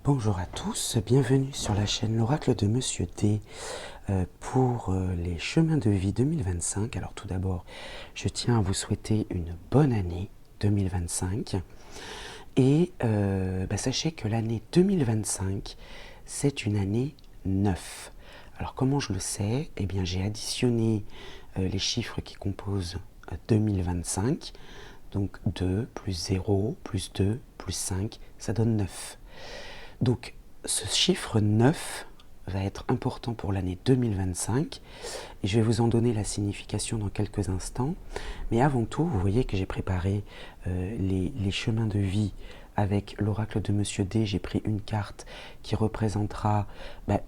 Bonjour à tous, bienvenue sur la chaîne L'Oracle de Monsieur D pour les chemins de vie 2025. Alors tout d'abord, je tiens à vous souhaiter une bonne année 2025 et sachez que l'année 2025, c'est une année 9. Alors comment je le sais? Eh bien j'ai additionné les chiffres qui composent 2025, donc 2 plus 0 plus 2 plus 5, ça donne 9. Donc ce chiffre 9 va être important pour l'année 2025 et je vais vous en donner la signification dans quelques instants. Mais avant tout, vous voyez que j'ai préparé les chemins de vie avec l'oracle de Monsieur D. J'ai pris une carte qui représentera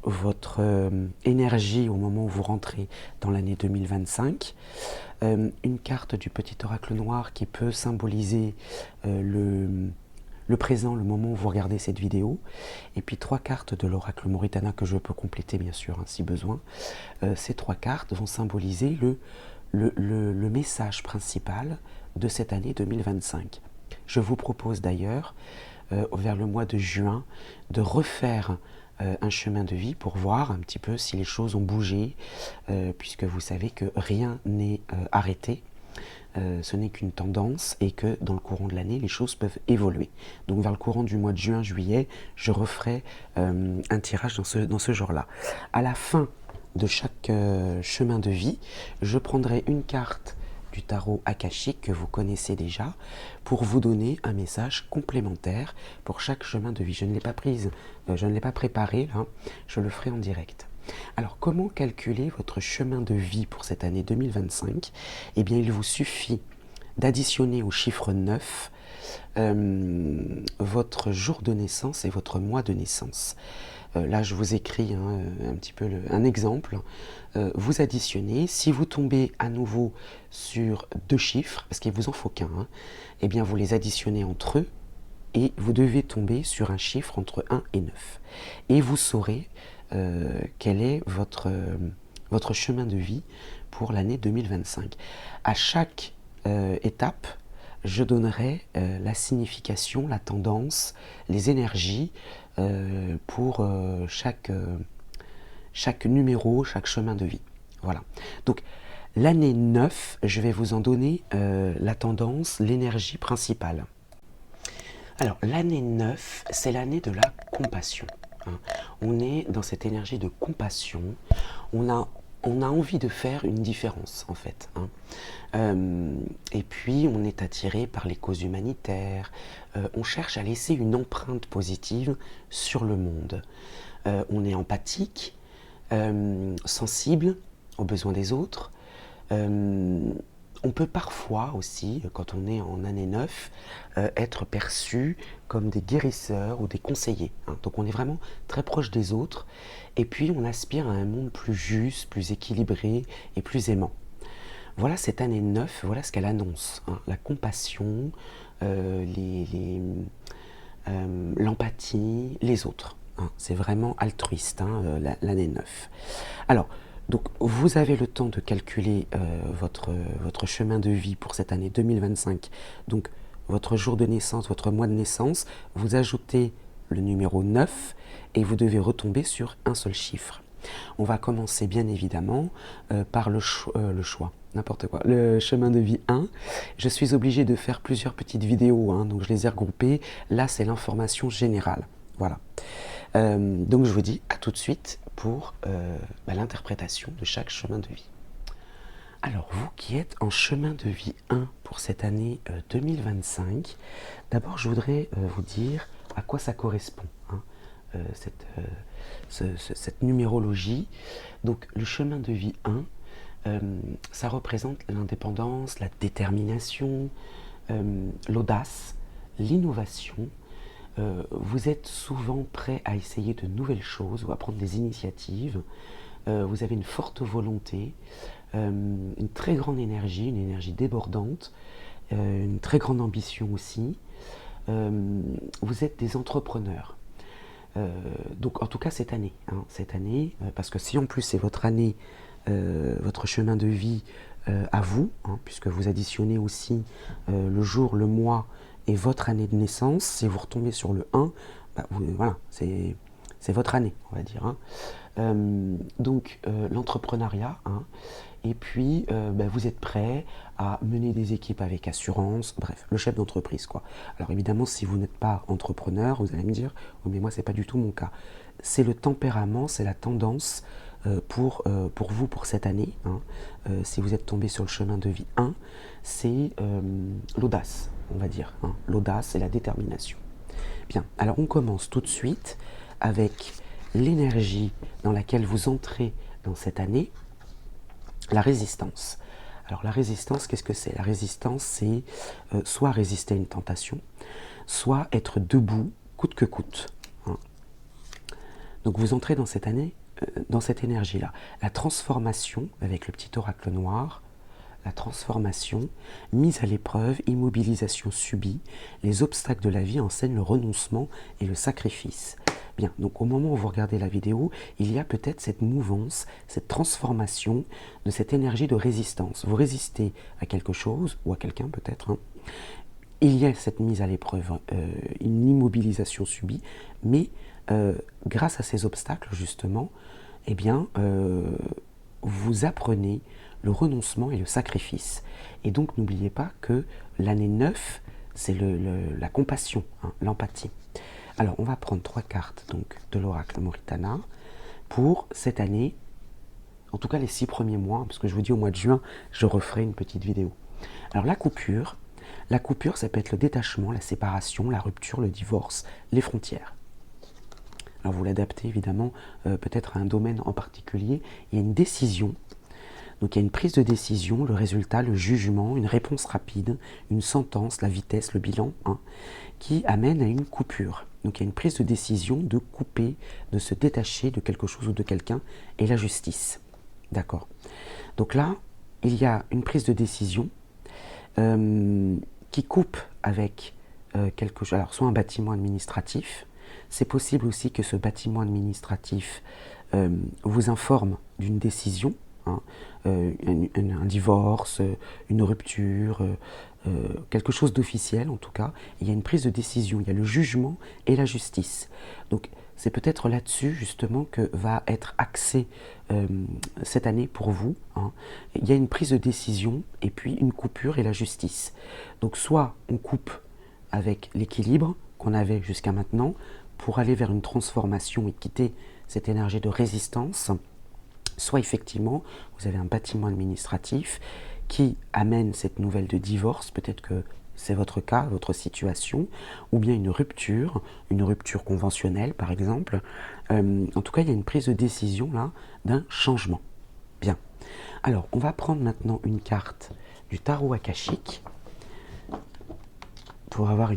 votre énergie au moment où vous rentrez dans l'année 2025. Une carte du petit oracle noir qui peut symboliser le présent, le moment où vous regardez cette vidéo, et puis 3 cartes de l'oracle Mauritana que je peux compléter bien sûr si besoin. Ces 3 cartes vont symboliser le message principal de cette année 2025. Je vous propose d'ailleurs, vers le mois de juin, de refaire un chemin de vie pour voir un petit peu si les choses ont bougé, puisque vous savez que rien n'est arrêté. Ce n'est qu'une tendance et que dans le courant de l'année, les choses peuvent évoluer. Donc vers le courant du mois de juin, juillet, je referai un tirage dans ce genre-là. À la fin de chaque chemin de vie, je prendrai une carte du tarot akashique que vous connaissez déjà pour vous donner un message complémentaire pour chaque chemin de vie. Je ne l'ai pas prise, je ne l'ai pas préparé là, je le ferai en direct. Alors, comment calculer votre chemin de vie pour cette année 2025? Eh bien, il vous suffit d'additionner au chiffre 9 votre jour de naissance et votre mois de naissance. Là, je vous écris un petit peu un exemple. Vous additionnez. Si vous tombez à nouveau sur 2 chiffres, parce qu'il ne vous en faut qu'un, eh bien, vous les additionnez entre eux et vous devez tomber sur un chiffre entre 1 et 9. Et vous saurez quel est votre chemin de vie pour l'année 2025. À chaque étape, je donnerai la signification, la tendance, les énergies pour chaque numéro, chaque chemin de vie. Voilà. Donc, l'année 9, je vais vous en donner la tendance, l'énergie principale. Alors, l'année 9, c'est l'année de la compassion. On est dans cette énergie de compassion, on a envie de faire une différence en fait. Et puis on est attiré par les causes humanitaires, on cherche à laisser une empreinte positive sur le monde. On est empathique, sensible aux besoins des autres. On peut parfois aussi, quand on est en année 9, être perçu comme des guérisseurs ou des conseillers. Donc on est vraiment très proche des autres et puis on aspire à un monde plus juste, plus équilibré et plus aimant. Voilà cette année 9, voilà ce qu'elle annonce. La compassion, l'empathie, les autres. C'est vraiment altruiste, l'année 9. Alors, donc, vous avez le temps de calculer votre chemin de vie pour cette année 2025. Donc, votre jour de naissance, votre mois de naissance, vous ajoutez le numéro 9 et vous devez retomber sur un seul chiffre. On va commencer bien évidemment par le choix, n'importe quoi, le chemin de vie 1. Je suis obligé de faire plusieurs petites vidéos, donc je les ai regroupées. Là, c'est l'information générale. Voilà. Donc je vous dis à tout de suite pour l'interprétation de chaque chemin de vie. Alors vous qui êtes en chemin de vie 1 pour cette année 2025, d'abord je voudrais vous dire à quoi ça correspond, cette numérologie. Donc le chemin de vie 1, ça représente l'indépendance, la détermination, l'audace, l'innovation. Vous êtes souvent prêt à essayer de nouvelles choses ou à prendre des initiatives. Vous avez une forte volonté, une très grande énergie, une énergie débordante, une très grande ambition aussi. Vous êtes des entrepreneurs. Donc en tout cas cette année, parce que si en plus c'est votre année, votre chemin de vie à vous, puisque vous additionnez aussi le jour, le mois et votre année de naissance, si vous retombez sur le 1, voilà, c'est votre année, on va dire. Hein. Donc, l'entrepreneuriat, hein, et puis vous êtes prêt à mener des équipes avec assurance, bref, le chef d'entreprise, quoi. Alors évidemment, si vous n'êtes pas entrepreneur, vous allez me dire, oh, mais moi, c'est pas du tout mon cas. C'est le tempérament, c'est la tendance pour vous, pour cette année. Hein. Si vous êtes tombé sur le chemin de vie 1, c'est l'audace, on va dire. Hein. L'audace et la détermination. Bien, alors on commence tout de suite avec l'énergie dans laquelle vous entrez dans cette année, la résistance. Alors la résistance, qu'est-ce que c'est? La résistance, c'est soit résister à une tentation, soit être debout, coûte que coûte. Hein. Donc vous entrez dans cette année, dans cette énergie-là. La transformation, avec le petit oracle noir, la transformation, mise à l'épreuve, immobilisation subie, les obstacles de la vie enseignent le renoncement et le sacrifice. Bien, donc au moment où vous regardez la vidéo, il y a peut-être cette mouvance, cette transformation de cette énergie de résistance. Vous résistez à quelque chose, ou à quelqu'un peut-être, hein. Il y a cette mise à l'épreuve, une immobilisation subie, mais grâce à ces obstacles, justement, eh bien, vous apprenez le renoncement et le sacrifice. Et donc, n'oubliez pas que l'année 9, c'est la compassion, hein, l'empathie. Alors, on va prendre 3 cartes donc, de l'oracle Moritana pour cette année, en tout cas les 6 premiers mois, parce que je vous dis au mois de juin, je referai une petite vidéo. Alors, la coupure, ça peut être le détachement, la séparation, la rupture, le divorce, les frontières. Alors, vous l'adaptez évidemment peut-être à un domaine en particulier. Il y a une décision. Donc il y a une prise de décision, le résultat, le jugement, une réponse rapide, une sentence, la vitesse, le bilan, hein, qui amène à une coupure. Donc il y a une prise de décision de couper, de se détacher de quelque chose ou de quelqu'un, et la justice. D'accord. Donc là, il y a une prise de décision qui coupe avec quelque chose, alors soit un bâtiment administratif, c'est possible aussi que ce bâtiment administratif vous informe d'une décision, hein, un divorce, une rupture, quelque chose d'officiel en tout cas. Il y a une prise de décision, il y a le jugement et la justice. Donc c'est peut-être là-dessus justement que va être axé cette année pour vous. Hein. Il y a une prise de décision et puis une coupure et la justice. Donc soit on coupe avec l'équilibre qu'on avait jusqu'à maintenant pour aller vers une transformation et quitter cette énergie de résistance, soit effectivement, vous avez un bâtiment administratif qui amène cette nouvelle de divorce, peut-être que c'est votre cas, votre situation, ou bien une rupture conventionnelle par exemple. En tout cas, il y a une prise de décision là d'un changement. Bien. Alors, on va prendre maintenant une carte du tarot akashique pour avoir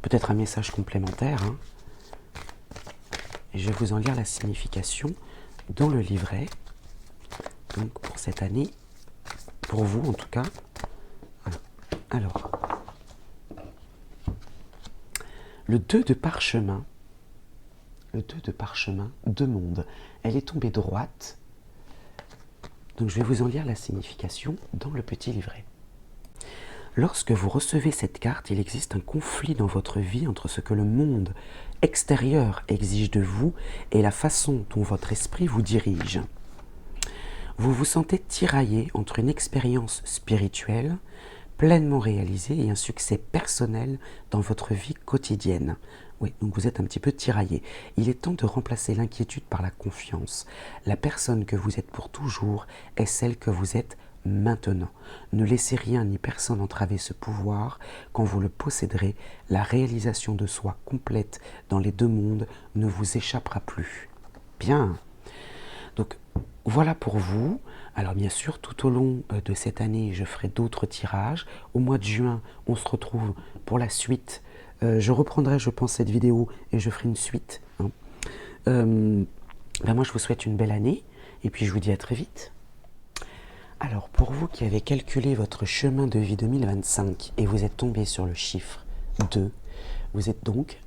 peut-être un message complémentaire. Hein. Et je vais vous en lire la signification dans le livret, donc pour cette année, pour vous en tout cas. Alors, le 2 de parchemin, 2 mondes, elle est tombée droite, donc je vais vous en lire la signification dans le petit livret. Lorsque vous recevez cette carte, il existe un conflit dans votre vie entre ce que le monde extérieur exige de vous et la façon dont votre esprit vous dirige. Vous vous sentez tiraillé entre une expérience spirituelle pleinement réalisée et un succès personnel dans votre vie quotidienne. Oui, donc vous êtes un petit peu tiraillé. Il est temps de remplacer l'inquiétude par la confiance. La personne que vous êtes pour toujours est celle que vous êtes maintenant. Ne laissez rien ni personne entraver ce pouvoir. Quand vous le posséderez, la réalisation de soi complète dans les 2 mondes ne vous échappera plus. Bien. Donc, voilà pour vous. Alors bien sûr, tout au long de cette année, je ferai d'autres tirages. Au mois de juin, on se retrouve pour la suite. Je reprendrai, je pense, cette vidéo et je ferai une suite. Hein. Moi, je vous souhaite une belle année et puis je vous dis à très vite. Alors, pour vous qui avez calculé votre chemin de vie 2025 et vous êtes tombé sur le chiffre 2, vous êtes donc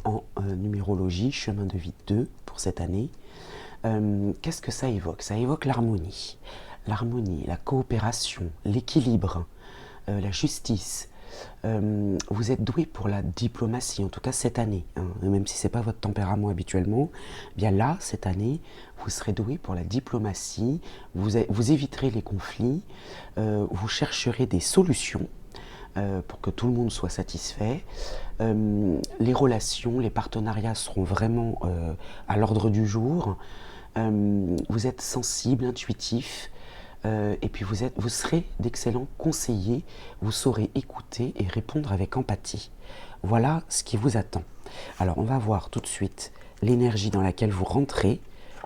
en numérologie, chemin de vie 2 pour cette année. Qu'est-ce que ça évoque? Ça évoque l'harmonie, la coopération, l'équilibre, la justice, Vous êtes doué pour la diplomatie, en tout cas cette année, hein, même si ce n'est pas votre tempérament habituellement. Bien là, cette année, vous serez doué pour la diplomatie, vous éviterez les conflits, vous chercherez des solutions pour que tout le monde soit satisfait. Les relations, les partenariats seront vraiment à l'ordre du jour. Vous êtes sensible, intuitif, et puis vous serez d'excellents conseillers, vous saurez écouter et répondre avec empathie. Voilà ce qui vous attend. Alors on va voir tout de suite l'énergie dans laquelle vous rentrez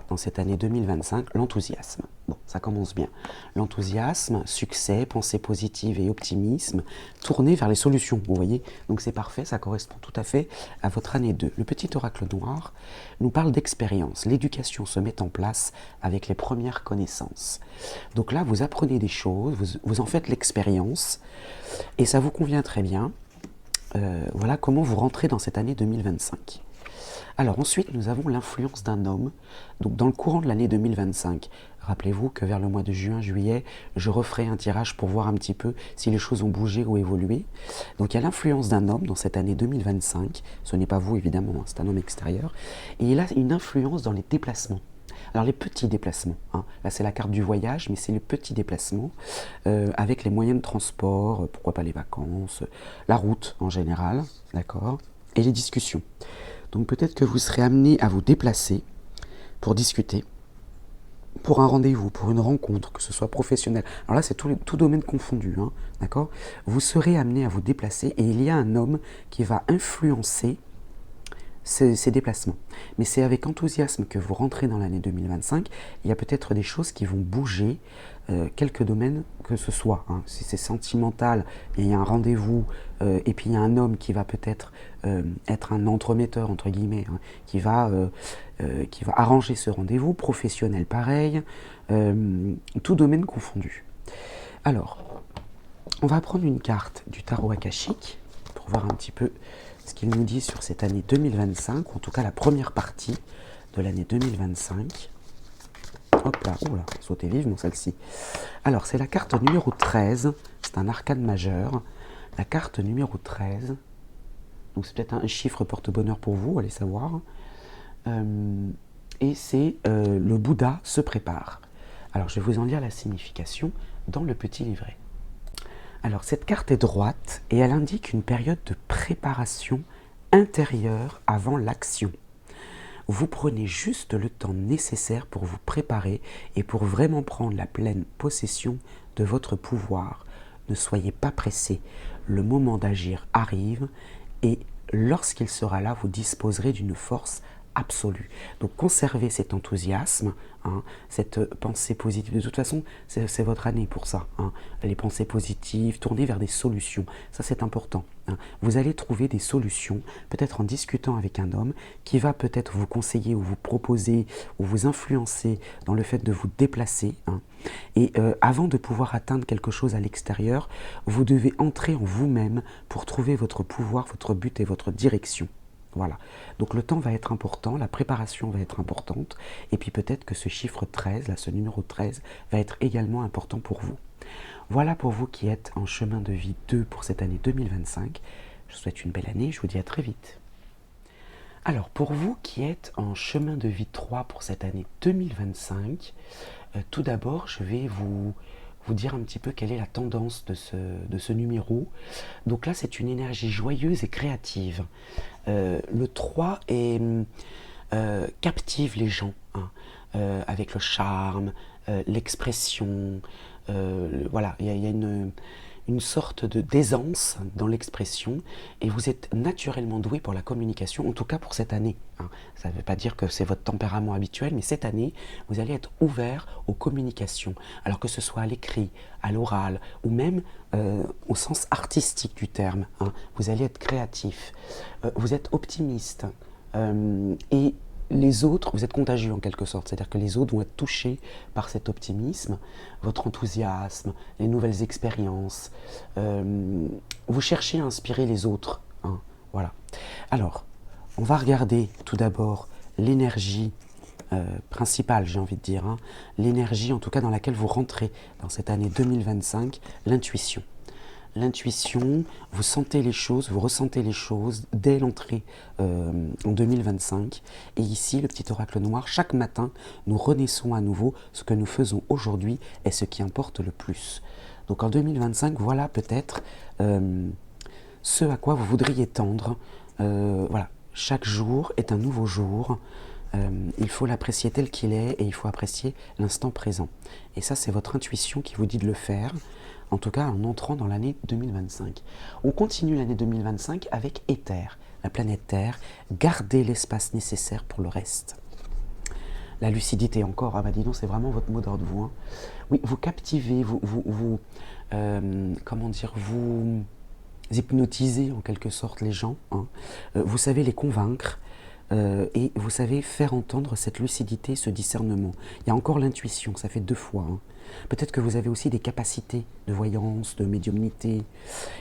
dans cette année 2025, l'enthousiasme. Bon, ça commence bien. L'enthousiasme, succès, pensée positive et optimisme, tourné vers les solutions, vous voyez. Donc c'est parfait, ça correspond tout à fait à votre année 2. Le petit oracle noir nous parle d'expérience. L'éducation se met en place avec les premières connaissances. Donc là, vous apprenez des choses, vous en faites l'expérience, et ça vous convient très bien. Voilà comment vous rentrez dans cette année 2025. Alors ensuite, nous avons l'influence d'un homme. Donc dans le courant de l'année 2025, rappelez-vous que vers le mois de juin, juillet, je referai un tirage pour voir un petit peu si les choses ont bougé ou évolué. Donc il y a l'influence d'un homme dans cette année 2025. Ce n'est pas vous évidemment, hein, c'est un homme extérieur. Et il a une influence dans les déplacements. Alors les petits déplacements, hein. Là c'est la carte du voyage, mais c'est les petits déplacements avec les moyens de transport, pourquoi pas les vacances, la route en général, d'accord, et les discussions. Donc peut-être que vous serez amené à vous déplacer pour discuter, pour un rendez-vous, pour une rencontre, que ce soit professionnel. Alors là, c'est tout domaine confondu, hein, d'accord. Vous serez amené à vous déplacer et il y a un homme qui va influencer ces déplacements. Mais c'est avec enthousiasme que vous rentrez dans l'année 2025. Il y a peut-être des choses qui vont bouger, quelques domaines que ce soit. Hein. Si c'est sentimental, il y a un rendez-vous, et puis il y a un homme qui va peut-être être un entremetteur, entre guillemets, hein, qui va arranger ce rendez-vous. Professionnel, pareil. Tout domaine confondu. Alors, on va prendre une carte du tarot akashique pour voir un petit peu ce qu'il nous dit sur cette année 2025, ou en tout cas la première partie de l'année 2025. Hop là, oula, sautez vivement celle-ci. Alors, c'est la carte numéro 13, c'est un arcane majeur. La carte numéro 13, donc c'est peut-être un chiffre porte-bonheur pour vous, allez savoir. Et c'est le Bouddha se prépare. Alors, je vais vous en lire la signification dans le petit livret. Alors, cette carte est droite et elle indique une période de préparation intérieure avant l'action. Vous prenez juste le temps nécessaire pour vous préparer et pour vraiment prendre la pleine possession de votre pouvoir. Ne soyez pas pressé. Le moment d'agir arrive et lorsqu'il sera là, vous disposerez d'une force absolue. Donc conservez cet enthousiasme, hein, cette pensée positive. De toute façon, c'est votre année pour ça. Hein. Les pensées positives, tournez vers des solutions. Ça, c'est important. Hein. Vous allez trouver des solutions, peut-être en discutant avec un homme qui va peut-être vous conseiller ou vous proposer ou vous influencer dans le fait de vous déplacer. Hein. Et avant de pouvoir atteindre quelque chose à l'extérieur, vous devez entrer en vous-même pour trouver votre pouvoir, votre but et votre direction. Voilà, donc le temps va être important, la préparation va être importante, et puis peut-être que ce chiffre 13, là, ce numéro 13, va être également important pour vous. Voilà pour vous qui êtes en chemin de vie 2 pour cette année 2025. Je vous souhaite une belle année, je vous dis à très vite. Alors, pour vous qui êtes en chemin de vie 3 pour cette année 2025, tout d'abord, je vais vous dire un petit peu quelle est la tendance de ce numéro. Donc là, c'est une énergie joyeuse et créative. Le 3 captive les gens, hein, avec le charme, l'expression. Voilà, il y a une sorte d'aisance dans l'expression et vous êtes naturellement doué pour la communication, en tout cas pour cette année. Hein. Ça ne veut pas dire que c'est votre tempérament habituel, mais cette année, vous allez être ouvert aux communications, alors que ce soit à l'écrit, à l'oral, ou même au sens artistique du terme. Hein. Vous allez être créatif, vous êtes optimiste, et les autres, vous êtes contagieux en quelque sorte, c'est-à-dire que les autres vont être touchés par cet optimisme, votre enthousiasme, les nouvelles expériences. Vous cherchez à inspirer les autres. Hein, voilà. Alors, on va regarder tout d'abord l'énergie principale, j'ai envie de dire. Hein, l'énergie en tout cas dans laquelle vous rentrez dans cette année 2025, l'intuition. l'intuition, vous sentez les choses, vous ressentez les choses dès l'entrée en 2025. Et ici, le petit oracle noir, chaque matin, nous renaissons à nouveau. Ce que nous faisons aujourd'hui est ce qui importe le plus. Donc en 2025, voilà peut-être ce à quoi vous voudriez tendre. Voilà, chaque jour est un nouveau jour. Il faut l'apprécier tel qu'il est et il faut apprécier l'instant présent. Et ça, c'est votre intuition qui vous dit de le faire, en tout cas en entrant dans l'année 2025. On continue l'année 2025 avec Éther, la planète Terre. Gardez l'espace nécessaire pour le reste. La lucidité encore, ah bah dis donc, c'est vraiment votre mot d'ordre, vous. Hein. Oui, vous captivez, comment dire, vous hypnotisez en quelque sorte les gens. Hein. Vous savez les convaincre. Et vous savez faire entendre cette lucidité, ce discernement. Il y a encore l'intuition, ça fait 2 fois. Hein. Peut-être que vous avez aussi des capacités de voyance, de médiumnité.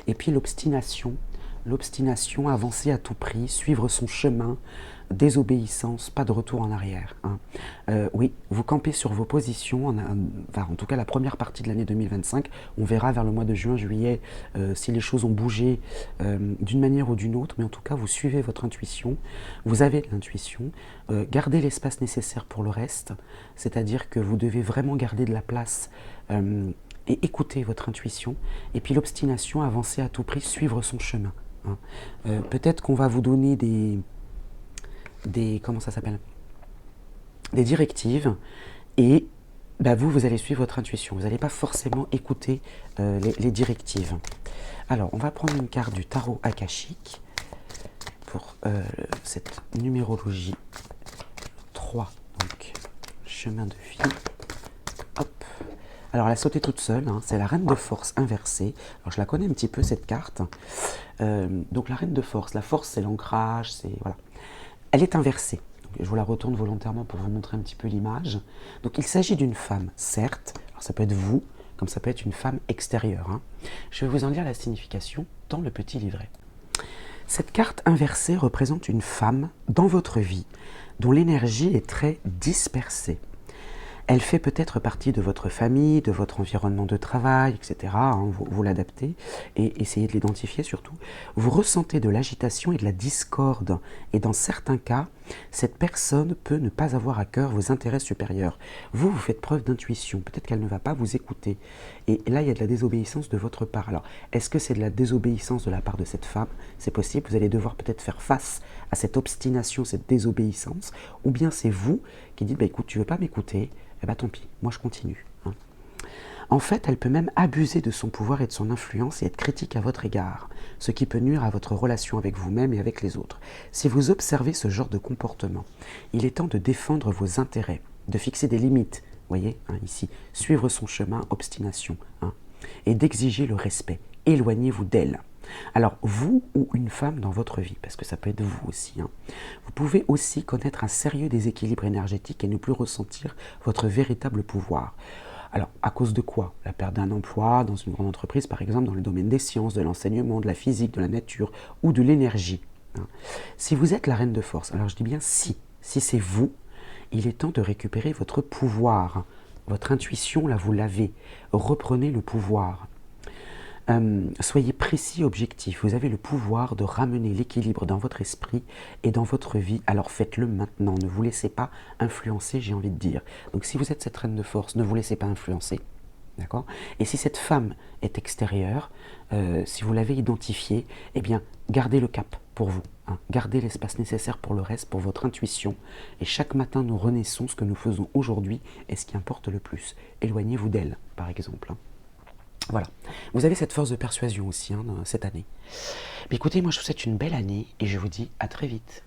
Et puis l'obstination, avancer à tout prix, suivre son chemin, désobéissance, pas de retour en arrière. Hein. Oui, vous campez sur vos positions, en tout cas la première partie de l'année 2025, on verra vers le mois de juin, juillet, si les choses ont bougé d'une manière ou d'une autre, mais en tout cas vous suivez votre intuition, vous avez de l'intuition, gardez l'espace nécessaire pour le reste, c'est-à-dire que vous devez vraiment garder de la place et écouter votre intuition, et puis l'obstination, avancer à tout prix, suivre son chemin. Hein. Peut-être qu'on va vous donner comment ça s'appelle, des directives, et bah vous allez suivre votre intuition. Vous n'allez pas forcément écouter les directives. Alors, on va prendre une carte du tarot akashique pour cette numérologie 3, donc chemin de vie. Hop. Alors, elle a sauté toute seule, hein, c'est la reine de force inversée. Alors, je la connais un petit peu, cette carte. Donc, la reine de force, la force, c'est l'ancrage, c'est... Voilà. Elle est inversée. Donc, je vous la retourne volontairement pour vous montrer un petit peu l'image. Donc, il s'agit d'une femme, certes. Alors, ça peut être vous, comme ça peut être une femme extérieure. Hein. Je vais vous en dire la signification dans le petit livret. Cette carte inversée représente une femme dans votre vie dont l'énergie est très dispersée. Elle fait peut-être partie de votre famille, de votre environnement de travail, etc. Hein, vous l'adaptez et essayez de l'identifier surtout. Vous ressentez de l'agitation et de la discorde. Et dans certains cas, cette personne peut ne pas avoir à cœur vos intérêts supérieurs. Vous faites preuve d'intuition. Peut-être qu'elle ne va pas vous écouter. Et là, il y a de la désobéissance de votre part. Alors, est-ce que c'est de la désobéissance de la part de cette femme? C'est possible. Vous allez devoir peut-être faire face à cette obstination, cette désobéissance. Ou bien c'est vous qui dites, bah, écoute, tu ne veux pas m'écouter? Eh bien, tant pis, moi je continue. Hein. En fait, elle peut même abuser de son pouvoir et de son influence et être critique à votre égard, ce qui peut nuire à votre relation avec vous-même et avec les autres. Si vous observez ce genre de comportement, il est temps de défendre vos intérêts, de fixer des limites, voyez, hein, ici, suivre son chemin, obstination, hein, et d'exiger le respect. Éloignez-vous d'elle. Alors, vous ou une femme dans votre vie, parce que ça peut être vous aussi, hein, vous pouvez aussi connaître un sérieux déséquilibre énergétique et ne plus ressentir votre véritable pouvoir. Alors, à cause de quoi? La perte d'un emploi dans une grande entreprise, par exemple, dans le domaine des sciences, de l'enseignement, de la physique, de la nature ou de l'énergie. Hein. Si vous êtes la reine de force, alors je dis bien si c'est vous, il est temps de récupérer votre pouvoir. Votre intuition, là, vous l'avez. Reprenez le pouvoir. Soyez précis, objectif. Vous avez le pouvoir de ramener l'équilibre dans votre esprit et dans votre vie. Alors faites-le maintenant. Ne vous laissez pas influencer, j'ai envie de dire. Donc si vous êtes cette reine de force, ne vous laissez pas influencer. D'accord? Et si cette femme est extérieure, si vous l'avez identifiée, eh bien, gardez le cap pour vous. Hein. Gardez l'espace nécessaire pour le reste, pour votre intuition. Et chaque matin, nous renaissons. Ce que nous faisons aujourd'hui est ce qui importe le plus. Éloignez-vous d'elle, par exemple. Hein. Voilà. Vous avez cette force de persuasion aussi, hein, cette année. Mais écoutez, moi je vous souhaite une belle année et je vous dis à très vite.